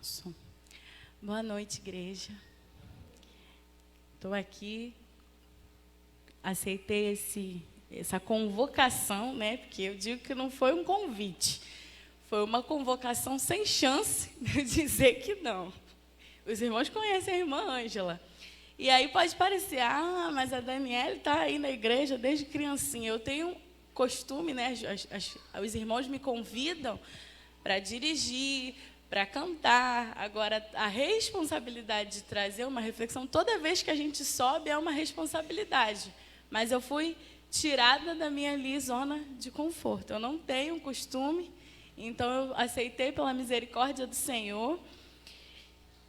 Som. Boa noite, igreja. Estou aqui, aceitei essa convocação, né? Porque eu digo que não foi um convite, foi uma convocação sem chance de dizer que não. Os irmãos conhecem a irmã Ângela. E aí pode parecer, mas a Daniele está aí na igreja desde criancinha. Eu tenho costume, né? Os irmãos me convidam para dirigir, para cantar. Agora, a responsabilidade de trazer uma reflexão, toda vez que a gente sobe, é uma responsabilidade. Mas eu fui tirada da minha zona de conforto. Eu não tenho costume, então eu aceitei pela misericórdia do Senhor.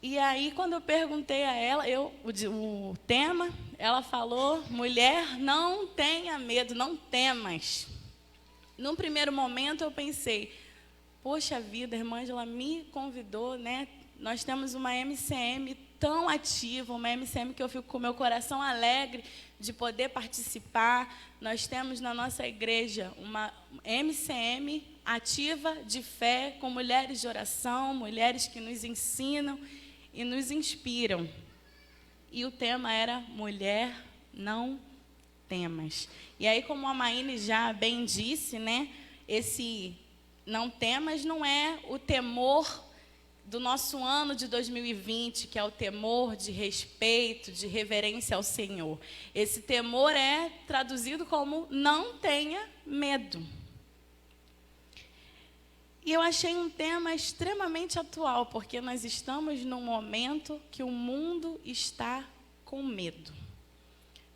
E aí, quando eu perguntei a ela, o tema, ela falou: mulher, não tenha medo, não temas. Num primeiro momento, eu pensei, poxa vida, a irmã Ângela me convidou, né? Nós temos uma MCM tão ativa, uma MCM que eu fico com o meu coração alegre de poder participar. Nós temos na nossa igreja uma MCM ativa de fé, com mulheres de oração, mulheres que nos ensinam e nos inspiram. E o tema era mulher, não temas. E aí, como a Maíne já bem disse, né? Esse não temas não é o temor do nosso ano de 2020, que é o temor de respeito, de reverência ao Senhor. Esse temor é traduzido como não tenha medo. E eu achei um tema extremamente atual, porque nós estamos num momento que o mundo está com medo.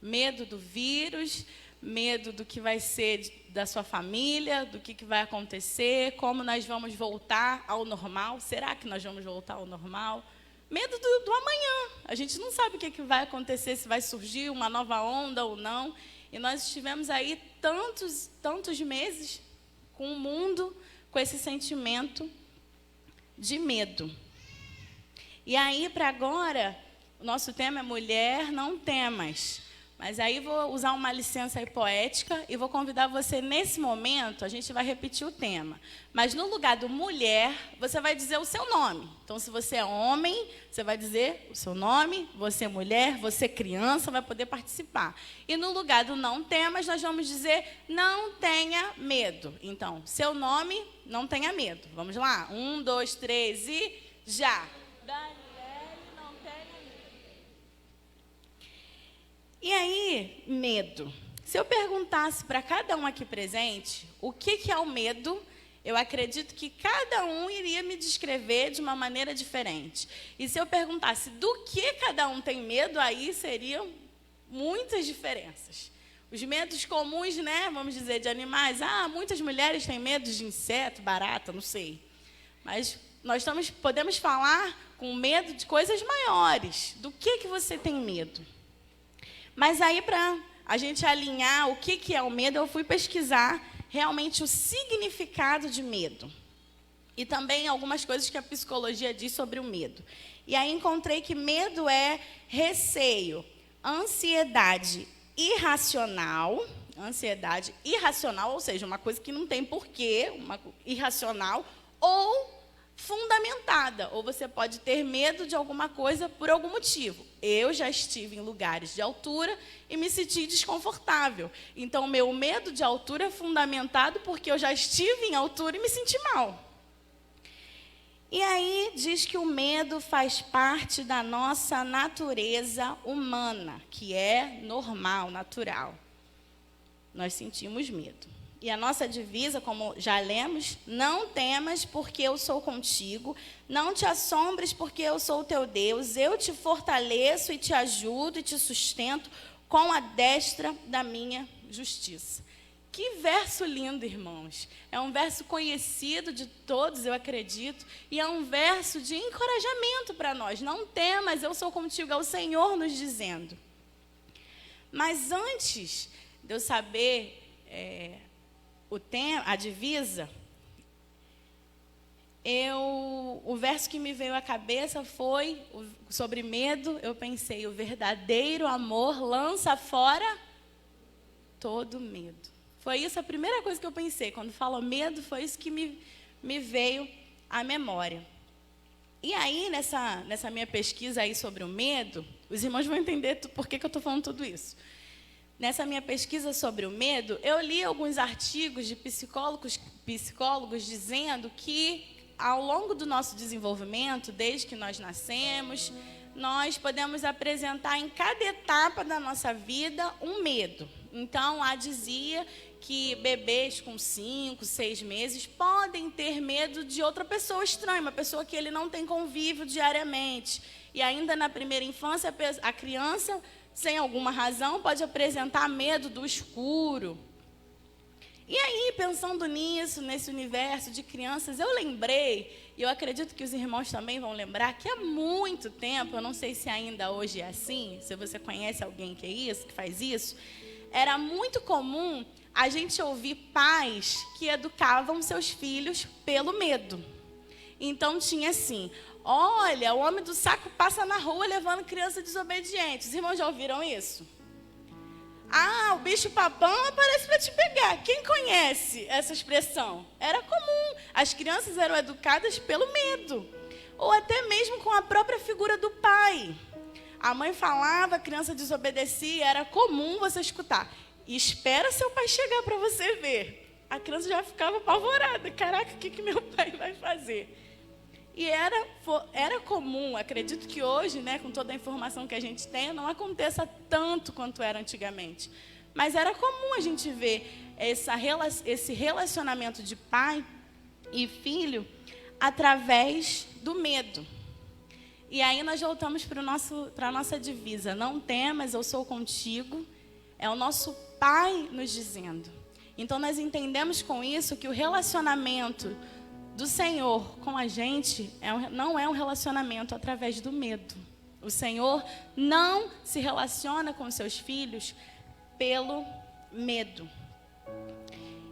Medo do vírus, medo do que vai ser da sua família, do que vai acontecer, como nós vamos voltar ao normal. Será que nós vamos voltar ao normal? Medo do amanhã. A gente não sabe o que vai acontecer, se vai surgir uma nova onda ou não. E nós estivemos aí tantos meses com o mundo com esse sentimento de medo. E aí, para agora, o nosso tema é mulher, não temas. Mas aí vou usar uma licença aí poética e vou convidar você, nesse momento, a gente vai repetir o tema. Mas no lugar do mulher, você vai dizer o seu nome. Então, se você é homem, você vai dizer o seu nome, você é mulher, você é criança, vai poder participar. E no lugar do não temas, nós vamos dizer não tenha medo. Então, seu nome, não tenha medo. Vamos lá? 1, 2, 3 e já! E aí, medo. Se eu perguntasse para cada um aqui presente o que é o medo, eu acredito que cada um iria me descrever de uma maneira diferente. E se eu perguntasse do que cada um tem medo, aí seriam muitas diferenças. Os medos comuns, né, vamos dizer, de animais. Muitas mulheres têm medo de inseto, barata, não sei. Mas nós podemos falar com medo de coisas maiores. Do que você tem medo? Mas aí, para a gente alinhar o que é o medo, eu fui pesquisar realmente o significado de medo. E também algumas coisas que a psicologia diz sobre o medo. E aí encontrei que medo é receio, ansiedade irracional, ou seja, uma coisa que não tem porquê, uma irracional, ou fundamentada, ou você pode ter medo de alguma coisa por algum motivo. Eu já estive em lugares de altura e me senti desconfortável. Então, o meu medo de altura é fundamentado porque eu já estive em altura e me senti mal. E aí diz que o medo faz parte da nossa natureza humana, que é normal, natural. Nós sentimos medo. E a nossa divisa, como já lemos, não temas porque eu sou contigo, não te assombres porque eu sou o teu Deus, eu te fortaleço e te ajudo e te sustento com a destra da minha justiça. Que verso lindo, irmãos. É um verso conhecido de todos, eu acredito, e é um verso de encorajamento para nós. Não temas, eu sou contigo, é o Senhor nos dizendo. Mas antes de eu saber a divisa, o verso que me veio à cabeça foi sobre medo. Eu pensei, o verdadeiro amor lança fora todo medo. Foi isso a primeira coisa que eu pensei. Quando falo medo, foi isso que me veio à memória. E aí, nessa minha pesquisa aí sobre o medo, os irmãos vão entender por que eu estou falando tudo isso. Nessa minha pesquisa sobre o medo, eu li alguns artigos de psicólogos dizendo que, ao longo do nosso desenvolvimento, desde que nós nascemos, nós podemos apresentar em cada etapa da nossa vida um medo. Então, lá dizia que bebês com 5, 6 meses podem ter medo de outra pessoa estranha, uma pessoa que ele não tem convívio diariamente. E ainda na primeira infância, a criança, sem alguma razão, pode apresentar medo do escuro. E aí, pensando nisso, nesse universo de crianças, eu lembrei, e eu acredito que os irmãos também vão lembrar, que há muito tempo, eu não sei se ainda hoje é assim, se você conhece alguém que é isso, que faz isso, era muito comum a gente ouvir pais que educavam seus filhos pelo medo. Então, tinha assim: olha, o homem do saco passa na rua levando criança desobediente. Os irmãos já ouviram isso? Ah, o bicho papão aparece para te pegar. Quem conhece essa expressão? Era comum. As crianças eram educadas pelo medo. Ou até mesmo com a própria figura do pai. A mãe falava, a criança desobedecia. Era comum você escutar: espera seu pai chegar para você ver. A criança já ficava apavorada. Caraca, o que meu pai vai fazer? E era comum, acredito que hoje, né, com toda a informação que a gente tem, não aconteça tanto quanto era antigamente. Mas era comum a gente ver esse relacionamento de pai e filho através do medo. E aí nós voltamos para a nossa divisa: não temas, eu sou contigo. É o nosso pai nos dizendo. Então nós entendemos com isso que o relacionamento do Senhor com a gente não é um relacionamento através do medo. O Senhor não se relaciona com os seus filhos pelo medo.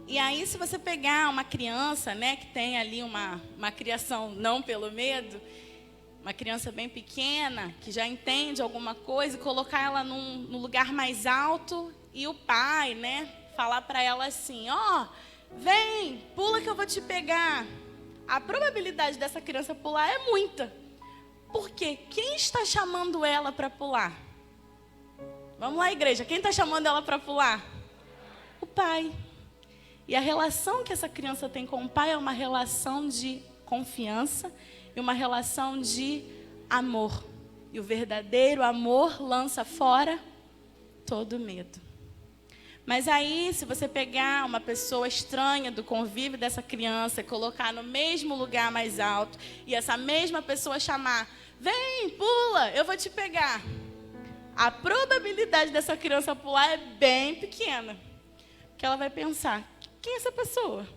E aí, se você pegar uma criança, né, que tem ali uma criação não pelo medo, uma criança bem pequena, que já entende alguma coisa, e colocar ela num lugar mais alto, e o pai, né, falar para ela assim: ó, vem, pula que eu vou te pegar. A probabilidade dessa criança pular é muita. Por quê? Quem está chamando ela para pular? Vamos lá, igreja. Quem está chamando ela para pular? O pai. E a relação que essa criança tem com o pai é uma relação de confiança e uma relação de amor. E o verdadeiro amor lança fora todo medo. Mas aí, se você pegar uma pessoa estranha do convívio dessa criança e colocar no mesmo lugar mais alto, e essa mesma pessoa chamar: vem, pula, eu vou te pegar. A probabilidade dessa criança pular é bem pequena. Porque ela vai pensar: quem é essa pessoa?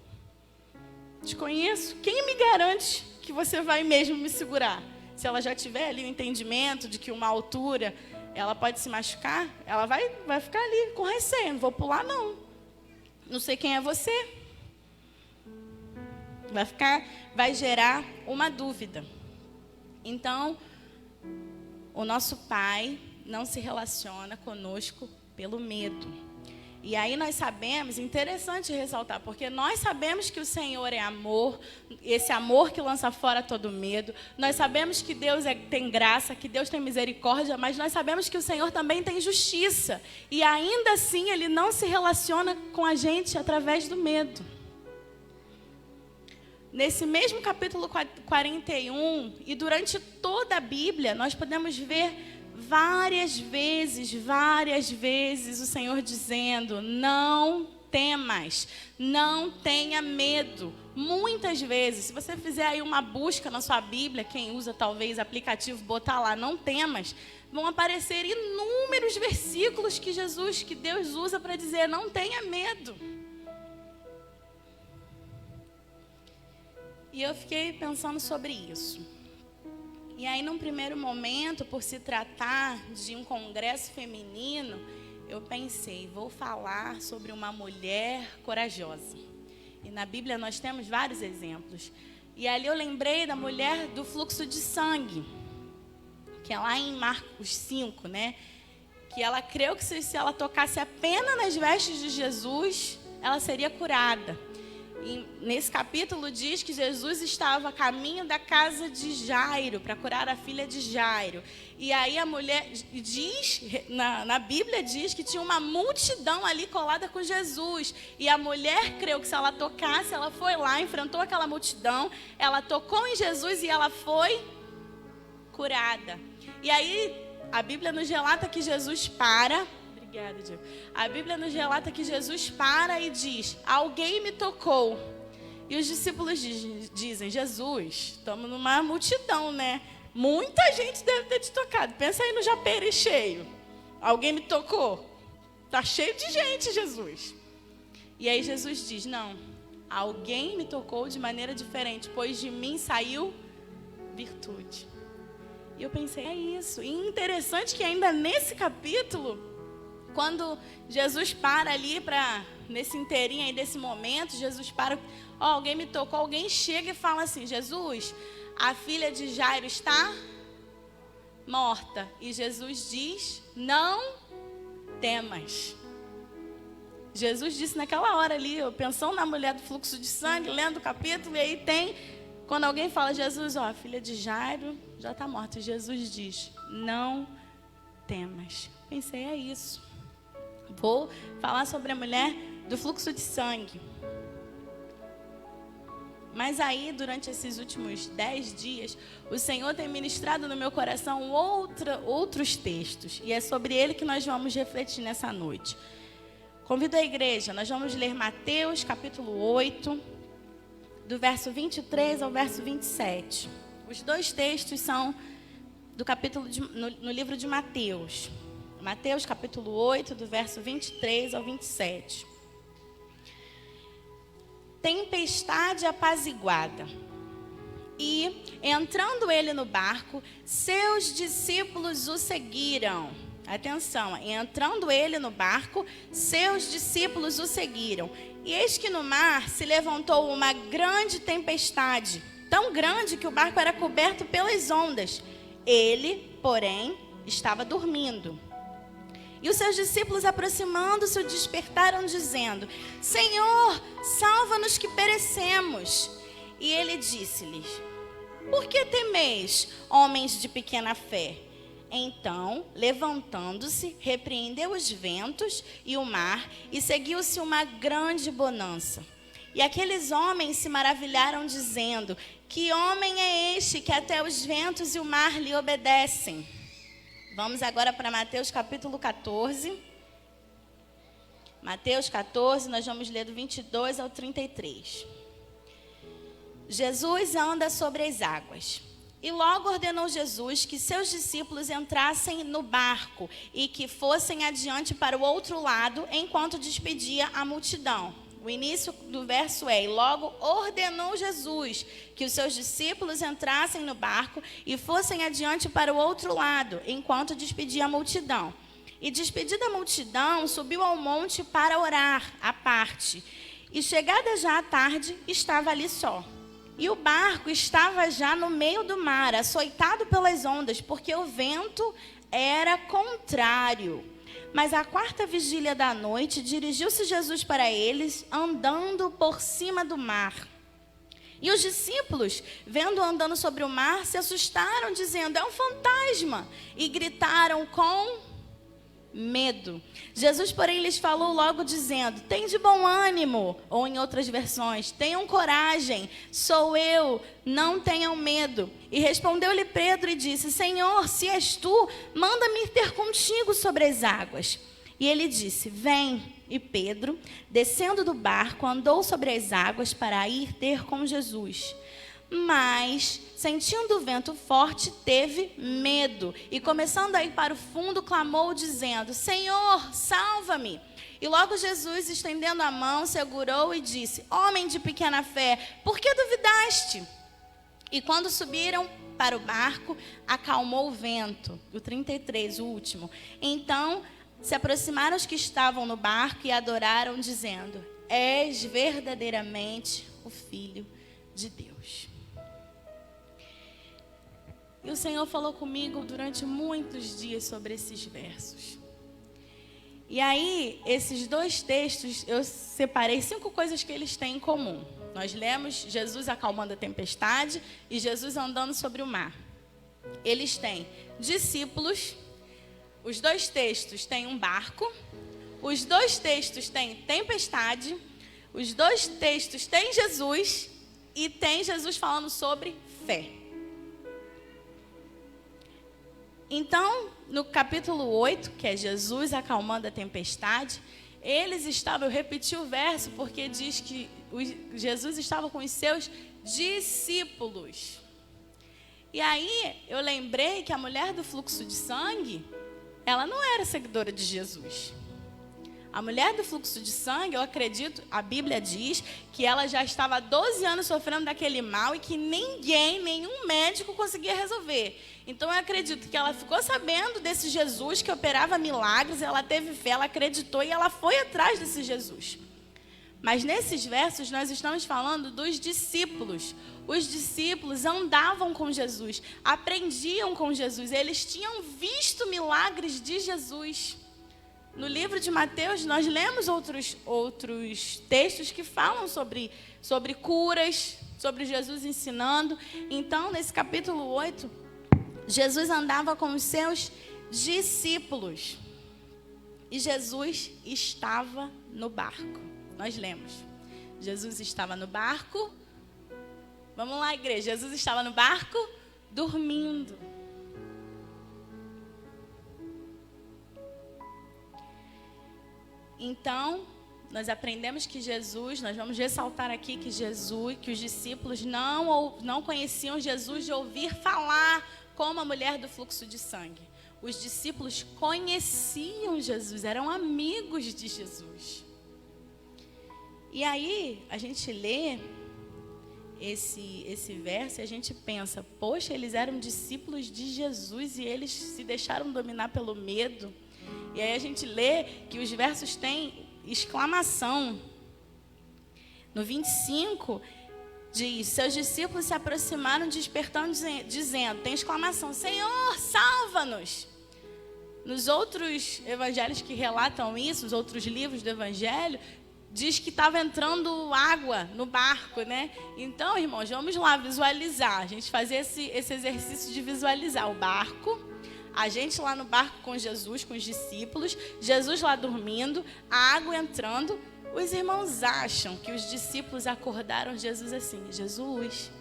Te conheço? Quem me garante que você vai mesmo me segurar? Se ela já tiver ali o entendimento de que uma altura ela pode se machucar, ela vai ficar ali com receio: não vou pular não. Não sei quem é você. Vai gerar uma dúvida. Então, o nosso pai não se relaciona conosco pelo medo. E aí nós sabemos, interessante ressaltar, porque nós sabemos que o Senhor é amor, esse amor que lança fora todo medo. Nós sabemos que Deus tem graça, que Deus tem misericórdia, mas nós sabemos que o Senhor também tem justiça. E ainda assim Ele não se relaciona com a gente através do medo. Nesse mesmo capítulo 41, e durante toda a Bíblia, nós podemos ver várias vezes o Senhor dizendo: não temas, não tenha medo. Muitas vezes, se você fizer aí uma busca na sua Bíblia, quem usa talvez aplicativo, botar lá não temas, vão aparecer inúmeros versículos que Deus usa para dizer: não tenha medo. E eu fiquei pensando sobre isso. E aí, num primeiro momento, por se tratar de um congresso feminino, eu pensei: vou falar sobre uma mulher corajosa. E na Bíblia nós temos vários exemplos. E ali eu lembrei da mulher do fluxo de sangue, que é lá em Marcos 5, né? Que ela creu que se ela tocasse apenas nas vestes de Jesus, ela seria curada. Nesse capítulo diz que Jesus estava a caminho da casa de Jairo, para curar a filha de Jairo. E aí a mulher diz, na Bíblia diz que tinha uma multidão ali colada com Jesus. E a mulher creu que se ela tocasse, ela foi lá, enfrentou aquela multidão, ela tocou em Jesus e ela foi curada. E aí a Bíblia nos relata que Jesus para. Obrigada, Diego. A Bíblia nos relata que Jesus para e diz: alguém me tocou. E os discípulos dizem: Jesus, estamos numa multidão, né? Muita gente deve ter te tocado. Pensa aí no Japeri cheio. Alguém me tocou? Está cheio de gente, Jesus. E aí Jesus diz: não, alguém me tocou de maneira diferente, pois de mim saiu virtude. E eu pensei, é isso. E interessante que ainda nesse capítulo, quando Jesus para ali, nesse inteirinho aí desse momento, Jesus para, alguém me tocou, alguém chega e fala assim: Jesus, a filha de Jairo está morta. E Jesus diz: não temas. Jesus disse naquela hora ali, eu pensando na mulher do fluxo de sangue, lendo o capítulo, e aí tem, quando alguém fala: Jesus, a filha de Jairo já está morta. E Jesus diz: não temas. Pensei, é isso. Vou falar sobre a mulher do fluxo de sangue. Mas aí, durante esses últimos 10 dias, o Senhor tem ministrado no meu coração outros textos. E é sobre ele que nós vamos refletir nessa noite. Convido a igreja, nós vamos ler Mateus, capítulo 8, do verso 23 ao verso 27. Os dois textos são do capítulo no livro de Mateus. Mateus, capítulo 8, do verso 23 ao 27. Tempestade apaziguada. E, entrando ele no barco, seus discípulos o seguiram. Atenção, entrando ele no barco, seus discípulos o seguiram. E eis que no mar se levantou uma grande tempestade, tão grande que o barco era coberto pelas ondas. Ele, porém, estava dormindo. E os seus discípulos, aproximando-se, o despertaram, dizendo: Senhor, salva-nos que perecemos. E ele disse-lhes: por que temeis, homens de pequena fé? Então, levantando-se, repreendeu os ventos e o mar, e seguiu-se uma grande bonança. E aqueles homens se maravilharam, dizendo: que homem é este que até os ventos e o mar lhe obedecem? Vamos agora para Mateus capítulo 14. Mateus 14, nós vamos ler do 22 ao 33. Jesus anda sobre as águas. E logo ordenou Jesus que seus discípulos entrassem no barco e que fossem adiante para o outro lado, enquanto despedia a multidão. O início do verso é: e logo ordenou Jesus que os seus discípulos entrassem no barco e fossem adiante para o outro lado, enquanto despedia a multidão. E despedida a multidão, subiu ao monte para orar à parte. E chegada já a tarde, estava ali só. E o barco estava já no meio do mar, açoitado pelas ondas, porque o vento era contrário. Mas à quarta vigília da noite, dirigiu-se Jesus para eles, andando por cima do mar. E os discípulos, vendo andando sobre o mar, se assustaram, dizendo: é um fantasma, e gritaram com medo. Jesus, porém, lhes falou logo, dizendo: tende bom ânimo, ou em outras versões, tenham coragem, sou eu, não tenham medo. E respondeu-lhe Pedro e disse: Senhor, se és tu, manda-me ir ter contigo sobre as águas. E ele disse: vem. E Pedro, descendo do barco, andou sobre as águas para ir ter com Jesus. Mas, sentindo o vento forte, teve medo. E começando a ir para o fundo, clamou, dizendo: Senhor, salva-me. E logo Jesus, estendendo a mão, segurou e disse: homem de pequena fé, por que duvidaste? E quando subiram para o barco, acalmou o vento. O 33, o último. Então, se aproximaram os que estavam no barco e adoraram, dizendo: és verdadeiramente o Filho de Deus. E o Senhor falou comigo durante muitos dias sobre esses versos. E aí, esses dois textos, eu separei 5 coisas que eles têm em comum. Nós lemos Jesus acalmando a tempestade e Jesus andando sobre o mar. Eles têm discípulos, os 2 textos têm um barco, os 2 textos têm tempestade, os 2 textos têm Jesus e tem Jesus falando sobre fé. Então, no capítulo 8, que é Jesus acalmando a tempestade, eles estavam, eu repeti o verso porque diz que Jesus estava com os seus discípulos. E aí, eu lembrei que a mulher do fluxo de sangue, ela não era seguidora de Jesus. A mulher do fluxo de sangue, eu acredito, a Bíblia diz que ela já estava há 12 anos sofrendo daquele mal e que nenhum médico conseguia resolver. Então eu acredito que ela ficou sabendo desse Jesus que operava milagres, ela teve fé, ela acreditou e ela foi atrás desse Jesus. Mas nesses versos nós estamos falando dos discípulos. Os discípulos andavam com Jesus, aprendiam com Jesus, eles tinham visto milagres de Jesus. No livro de Mateus, nós lemos outros textos que falam sobre curas, sobre Jesus ensinando. Então, nesse capítulo 8, Jesus andava com os seus discípulos. E Jesus estava no barco. Nós lemos. Jesus estava no barco. Vamos lá, igreja. Jesus estava no barco dormindo. Então, nós aprendemos que Jesus, nós vamos ressaltar aqui que os discípulos não conheciam Jesus de ouvir falar como a mulher do fluxo de sangue. Os discípulos conheciam Jesus, eram amigos de Jesus. E aí, a gente lê esse verso e a gente pensa, poxa, eles eram discípulos de Jesus e eles se deixaram dominar pelo medo. E aí a gente lê que os versos têm exclamação. No 25, diz, seus discípulos se aproximaram despertando, dizendo, tem exclamação, Senhor, salva-nos. Nos outros evangelhos que relatam isso, os outros livros do evangelho, diz que estava entrando água no barco, né? Então, irmãos, vamos lá visualizar. A gente fazer esse exercício de visualizar o barco. A gente lá no barco com Jesus, com os discípulos, Jesus lá dormindo, a água entrando. Os irmãos acham que os discípulos acordaram Jesus assim, Jesus,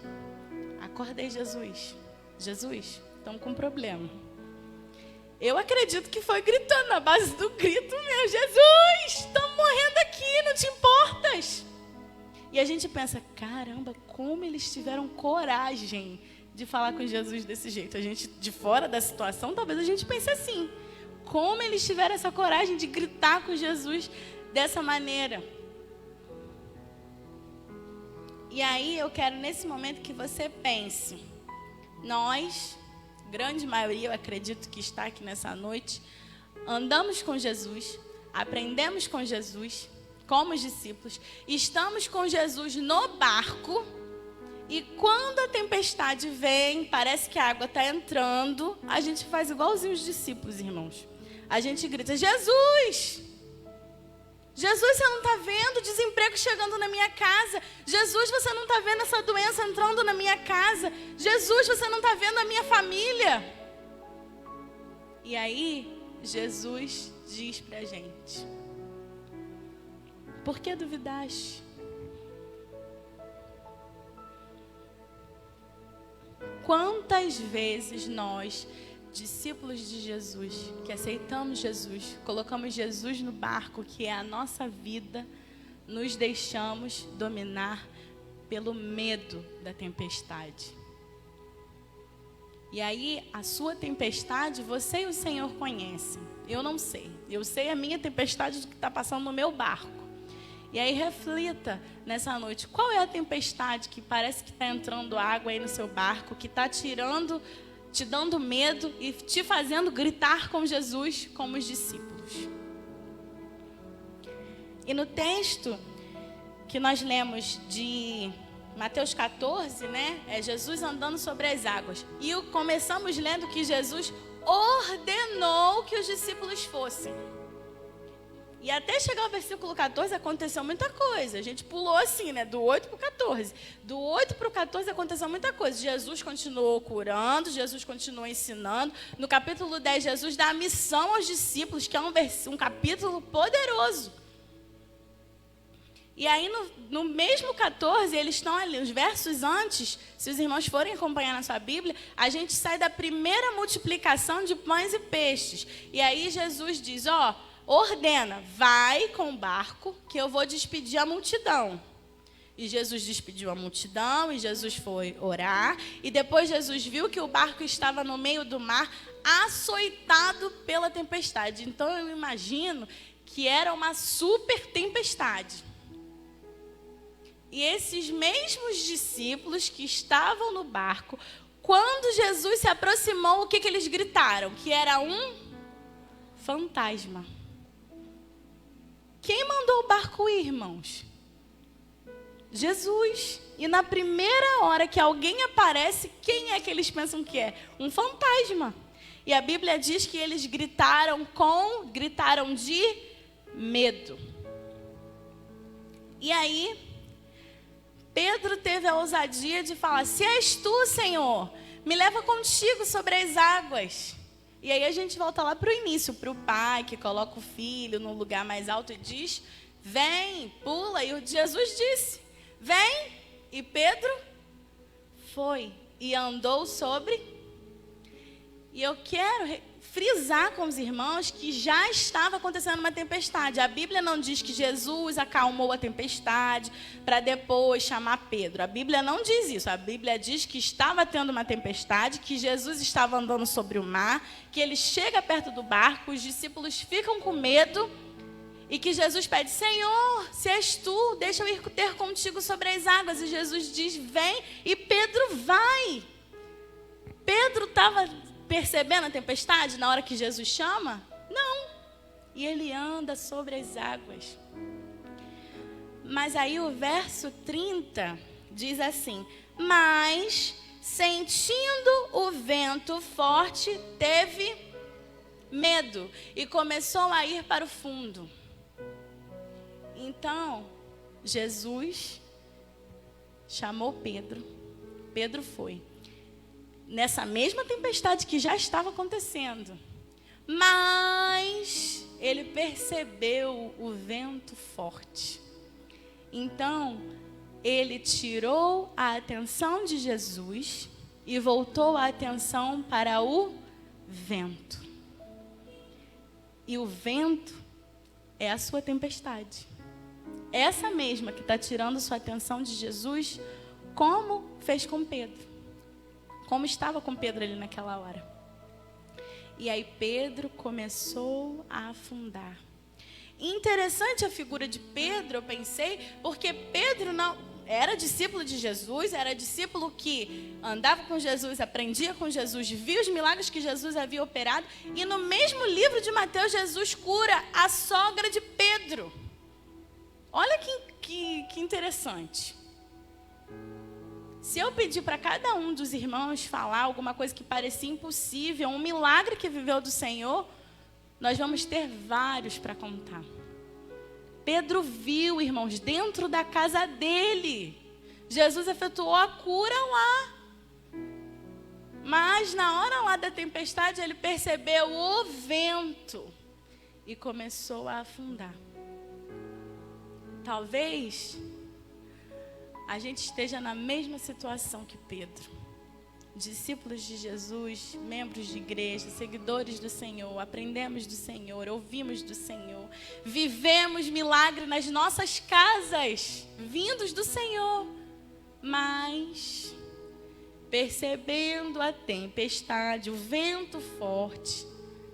acordei Jesus, Jesus, estamos com um problema. Eu acredito que foi gritando, na base do grito, meu Jesus, estamos morrendo aqui, não te importas? E a gente pensa, caramba, como eles tiveram coragem de falar com Jesus desse jeito. A gente, de fora da situação, talvez a gente pense assim. Como eles tiveram essa coragem de gritar com Jesus dessa maneira? E aí eu quero nesse momento que você pense. Nós, grande maioria, eu acredito que está aqui nessa noite, andamos com Jesus, aprendemos com Jesus, como os discípulos, estamos com Jesus no barco. E quando a tempestade vem, parece que a água está entrando, a gente faz igualzinho os discípulos, irmãos. A gente grita, Jesus! Jesus, você não está vendo o desemprego chegando na minha casa? Jesus, você não está vendo essa doença entrando na minha casa? Jesus, você não está vendo a minha família? E aí, Jesus diz para a gente, por que duvidaste? Quantas vezes nós, discípulos de Jesus, que aceitamos Jesus, colocamos Jesus no barco, que é a nossa vida, nos deixamos dominar pelo medo da tempestade. E aí, a sua tempestade, você e o Senhor conhecem. Eu não sei. Eu sei a minha tempestade que está passando no meu barco. E aí reflita nessa noite, qual é a tempestade que parece que está entrando água aí no seu barco, que está te dando medo e te fazendo gritar com Jesus, como os discípulos. E no texto que nós lemos de Mateus 14, né, é Jesus andando sobre as águas. E começamos lendo que Jesus ordenou que os discípulos fossem. E até chegar ao versículo 14 aconteceu muita coisa. A gente pulou assim, né? Do 8 para o 14. Do 8 para o 14 aconteceu muita coisa. Jesus continuou curando, Jesus continuou ensinando. No capítulo 10, Jesus dá a missão aos discípulos, que é um capítulo poderoso. E aí, no mesmo 14, eles estão ali, os versos antes, se os irmãos forem acompanhar na sua Bíblia, a gente sai da primeira multiplicação de pães e peixes. E aí Jesus diz, ordena, vai com o barco, que eu vou despedir a multidão. E Jesus despediu a multidão, e Jesus foi orar. E depois Jesus viu que o barco estava no meio do mar, açoitado pela tempestade. Então eu imagino que era uma super tempestade. E esses mesmos discípulos que estavam no barco, quando Jesus se aproximou, o que eles gritaram? Que era um fantasma. Quem mandou o barco ir, irmãos? Jesus. E na primeira hora que alguém aparece, quem é que eles pensam que é? Um fantasma. E a Bíblia diz que eles gritaram de medo. E aí, Pedro teve a ousadia de falar, se és tu, Senhor, me leva contigo sobre as águas. E aí a gente volta lá para o início, para o pai que coloca o filho no lugar mais alto e diz, vem, pula. E Jesus disse, vem. E Pedro foi e andou sobre. E eu quero frisar com os irmãos que já estava acontecendo uma tempestade. A Bíblia não diz que Jesus acalmou a tempestade para depois chamar Pedro. A Bíblia não diz isso. A Bíblia diz que estava tendo uma tempestade, que Jesus estava andando sobre o mar, que ele chega perto do barco, os discípulos ficam com medo e que Jesus pede, Senhor, se és tu, deixa eu ir ter contigo sobre as águas. E Jesus diz, vem, e Pedro vai. Pedro estava percebendo a tempestade na hora que Jesus chama? Não. E ele anda sobre as águas. Mas aí o verso 30 diz assim, mas sentindo o vento forte, teve medo e começou a ir para o fundo. Então, Jesus chamou Pedro. Pedro foi. Nessa mesma tempestade que já estava acontecendo. Mas ele percebeu o vento forte. Então, ele tirou a atenção de Jesus e voltou a atenção para o vento. E o vento é a sua tempestade. Essa mesma que está tirando sua atenção de Jesus, como fez com Pedro. Como estava com Pedro ali naquela hora. E aí Pedro começou a afundar. Interessante a figura de Pedro, eu pensei, porque Pedro não era discípulo de Jesus, era discípulo que andava com Jesus, aprendia com Jesus, via os milagres que Jesus havia operado. E no mesmo livro de Mateus, Jesus cura a sogra de Pedro. Olha que interessante. Se eu pedir para cada um dos irmãos falar alguma coisa que parecia impossível, um milagre que viveu do Senhor, nós vamos ter vários para contar. Pedro viu, irmãos, dentro da casa dele. Jesus efetuou a cura lá. Mas na hora lá da tempestade, ele percebeu o vento e começou a afundar. Talvez a gente esteja na mesma situação que Pedro. Discípulos de Jesus, membros de igreja, seguidores do Senhor, aprendemos do Senhor, ouvimos do Senhor, vivemos milagre nas nossas casas, vindos do Senhor. Mas, percebendo a tempestade, o vento forte,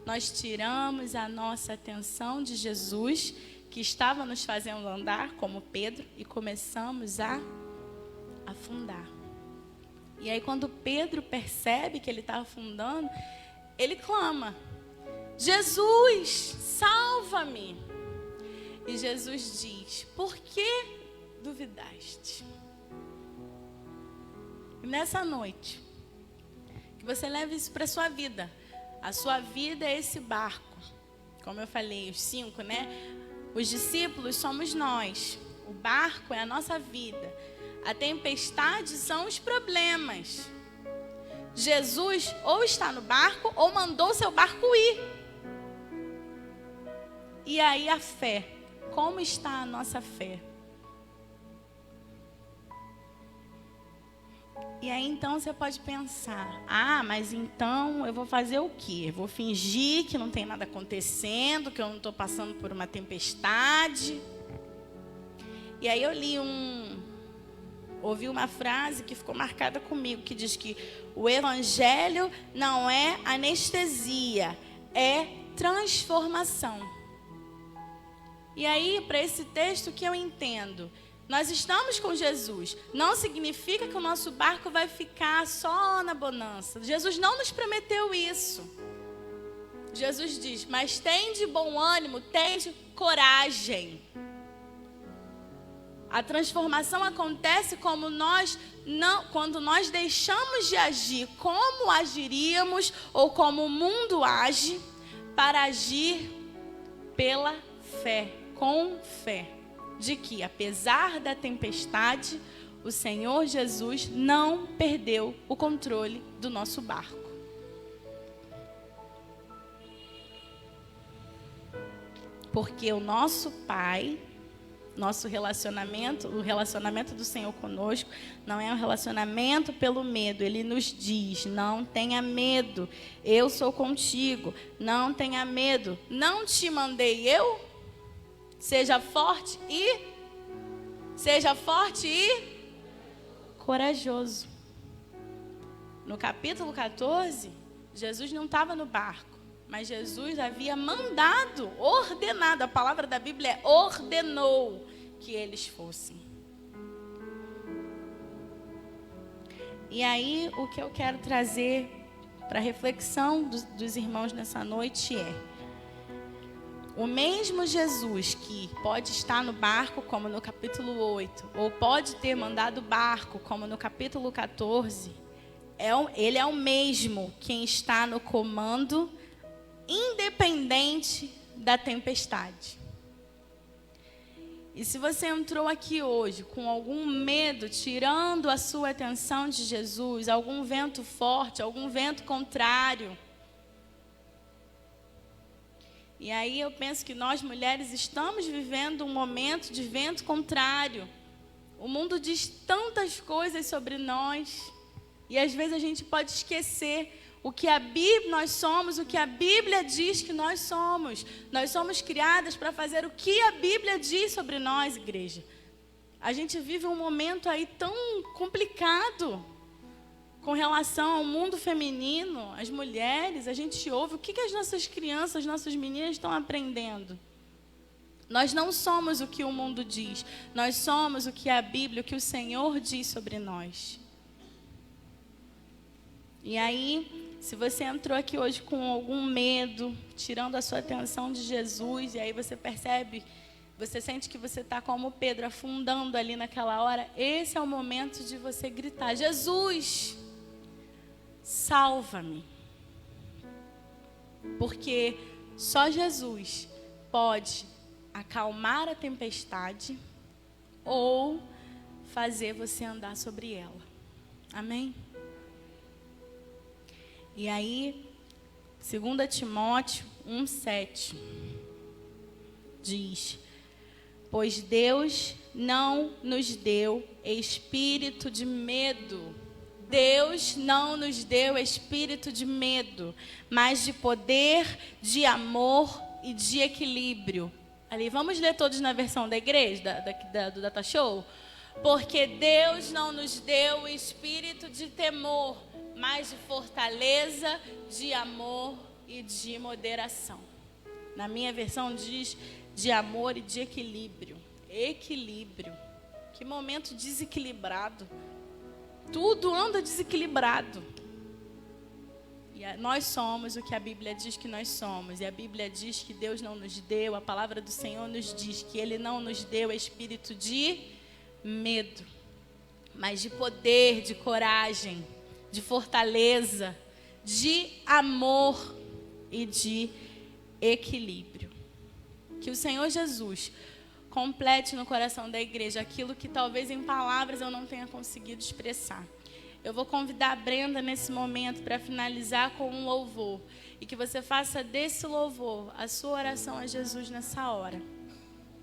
nós tiramos a nossa atenção de Jesus, que estava nos fazendo andar como Pedro, e começamos a afundar. E aí quando Pedro percebe que ele está afundando, ele clama, Jesus, salva-me. E Jesus diz, por que duvidaste? E nessa noite, que você leve isso para a sua vida. A sua vida é esse barco. Como eu falei, os 5, né? Os discípulos somos nós. O barco é a nossa vida. A tempestade são os problemas. Jesus ou está no barco ou mandou seu barco ir. E aí a fé. Como está a nossa fé? E aí então você pode pensar, mas então eu vou fazer o quê? Vou fingir que não tem nada acontecendo, que eu não estou passando por uma tempestade. E aí eu ouvi uma frase que ficou marcada comigo, que diz que o evangelho não é anestesia, é transformação. E aí, para esse texto que eu entendo, nós estamos com Jesus. Não significa que o nosso barco vai ficar só na bonança. Jesus não nos prometeu isso. Jesus diz, mas tende bom ânimo, tende coragem. A transformação acontece quando nós deixamos de agir como agiríamos ou como o mundo age, para agir pela fé, com fé. De que, apesar da tempestade, o Senhor Jesus não perdeu o controle do nosso barco. Porque o nosso Pai, nosso relacionamento, o relacionamento do Senhor conosco, não é um relacionamento pelo medo. Ele nos diz, não tenha medo, eu sou contigo, não tenha medo, não te mandei eu? Seja forte e corajoso. No capítulo 14, Jesus não estava no barco, mas Jesus havia mandado, ordenado, a palavra da Bíblia é ordenou que eles fossem. E aí, o que eu quero trazer para a reflexão dos irmãos nessa noite é: o mesmo Jesus que pode estar no barco, como no capítulo 8, ou pode ter mandado o barco, como no capítulo 14, ele é o mesmo quem está no comando, independente da tempestade. E se você entrou aqui hoje com algum medo, tirando a sua atenção de Jesus, algum vento forte, algum vento contrário, e aí eu penso que nós mulheres estamos vivendo um momento de vento contrário. O mundo diz tantas coisas sobre nós. E às vezes a gente pode esquecer nós somos o que a Bíblia diz que nós somos. Nós somos criadas para fazer o que a Bíblia diz sobre nós, igreja. A gente vive um momento aí tão complicado com relação ao mundo feminino, as mulheres. A gente ouve o que as nossas crianças, as nossas meninas estão aprendendo. Nós não somos o que o mundo diz, nós somos o que a Bíblia, o que o Senhor diz sobre nós. E aí, se você entrou aqui hoje com algum medo, tirando a sua atenção de Jesus, e aí você percebe, você sente que você está como Pedro, afundando ali naquela hora, esse é o momento de você gritar: Jesus, salva-me. Porque só Jesus pode acalmar a tempestade ou fazer você andar sobre ela. Amém? E aí, 2 Timóteo 1,7 diz: pois Deus não nos deu espírito de medo. Deus não nos deu espírito de medo, mas de poder, de amor e de equilíbrio. Ali, vamos ler todos na versão da igreja, do Data Show? Porque Deus não nos deu espírito de temor, mas de fortaleza, de amor e de moderação. Na minha versão diz de amor e de equilíbrio. Equilíbrio. Que momento desequilibrado. Tudo anda desequilibrado. E nós somos o que a Bíblia diz que nós somos. E a Bíblia diz que Deus não nos deu, a palavra do Senhor nos diz que Ele não nos deu espírito de medo, mas de poder, de coragem, de fortaleza, de amor e de equilíbrio. Que o Senhor Jesus complete no coração da igreja aquilo que talvez em palavras eu não tenha conseguido expressar. Eu vou convidar a Brenda nesse momento para finalizar com um louvor. E que você faça desse louvor a sua oração a Jesus nessa hora.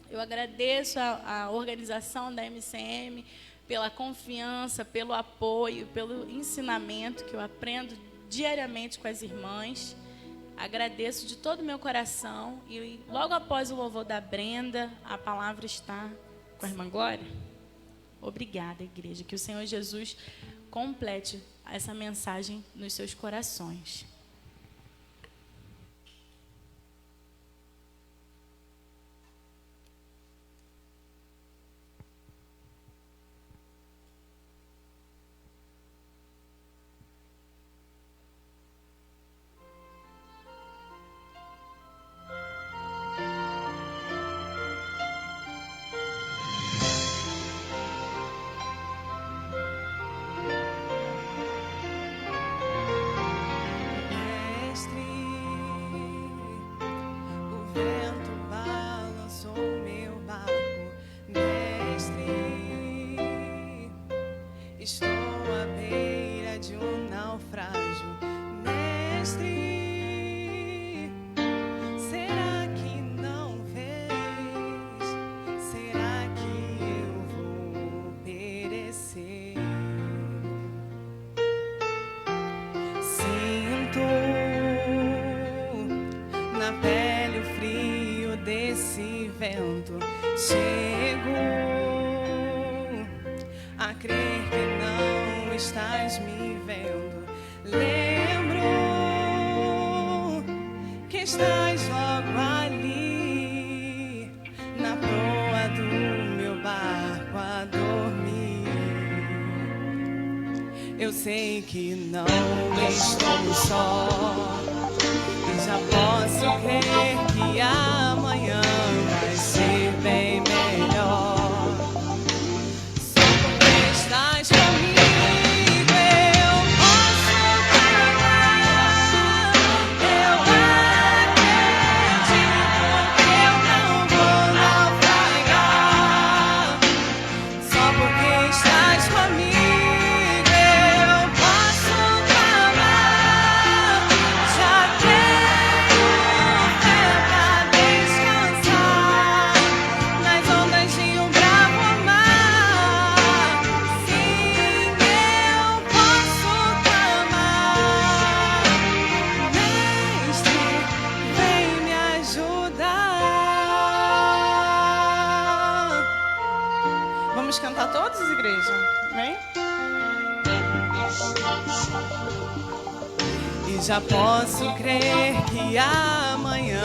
Eu agradeço a organização da MCM pela confiança, pelo apoio, pelo ensinamento que eu aprendo diariamente com as irmãs. Agradeço de todo o meu coração. E logo após o louvor da Brenda, a palavra está com a irmã Glória. Obrigada, igreja. Que o Senhor Jesus complete essa mensagem nos seus corações. Chego a crer que não estás me vendo. Lembro que estás logo ali, na proa do meu barco a dormir. Eu sei que não estou só e já posso crer que amanhã vai ser bem melhor. Só porque estás comigo eu posso falar. Eu acredito que eu não vou naufragar. Só porque estás comigo eu posso falar. Já tenho fé pra descansar nas ondas de um bravo mar. Sim, eu posso clamar. Mestre, vem me ajudar. Vamos cantar todos, igreja? Amém? E já posso crer que amanhã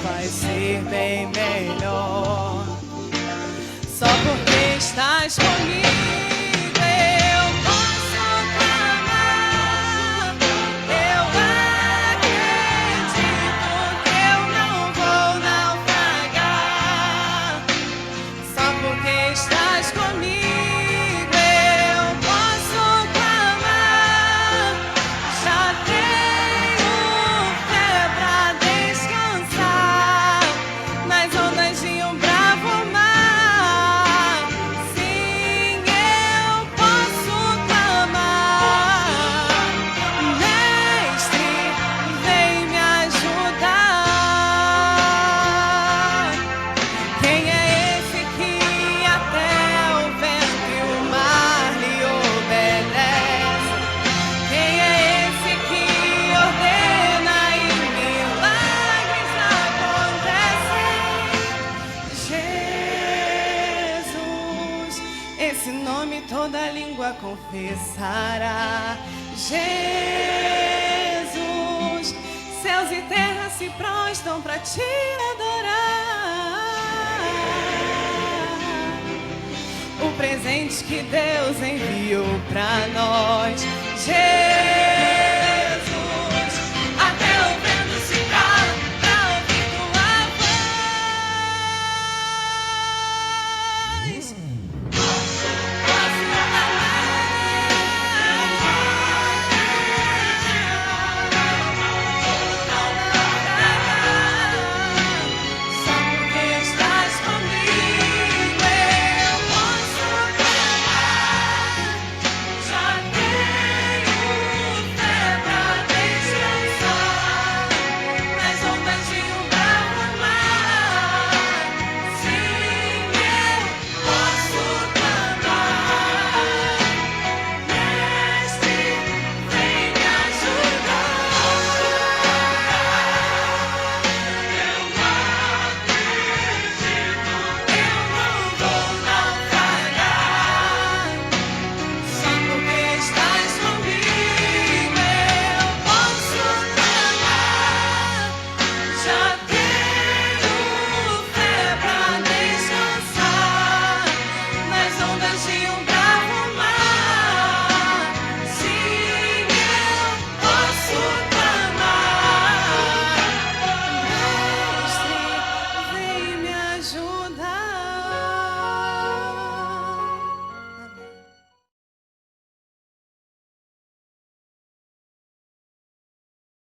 vai ser bem melhor. Só porque estás comigo eu posso clamar. Eu acredito que eu não vou naufragar. Só porque estás comigo eu posso clamar. Já tenho fé pra descansar nas ondas de um bravo mar. Sim, eu posso clamar. Mestre, vem me ajudar. Quem é esse que até o vento e o mar lhe obedece? Quem é esse que ordena e milagres acontecem? Jesus, esse nome toda língua confessará. Jesus, céus e terra se prostam pra te adorar. O presente que Deus enviou pra nós. Jesus.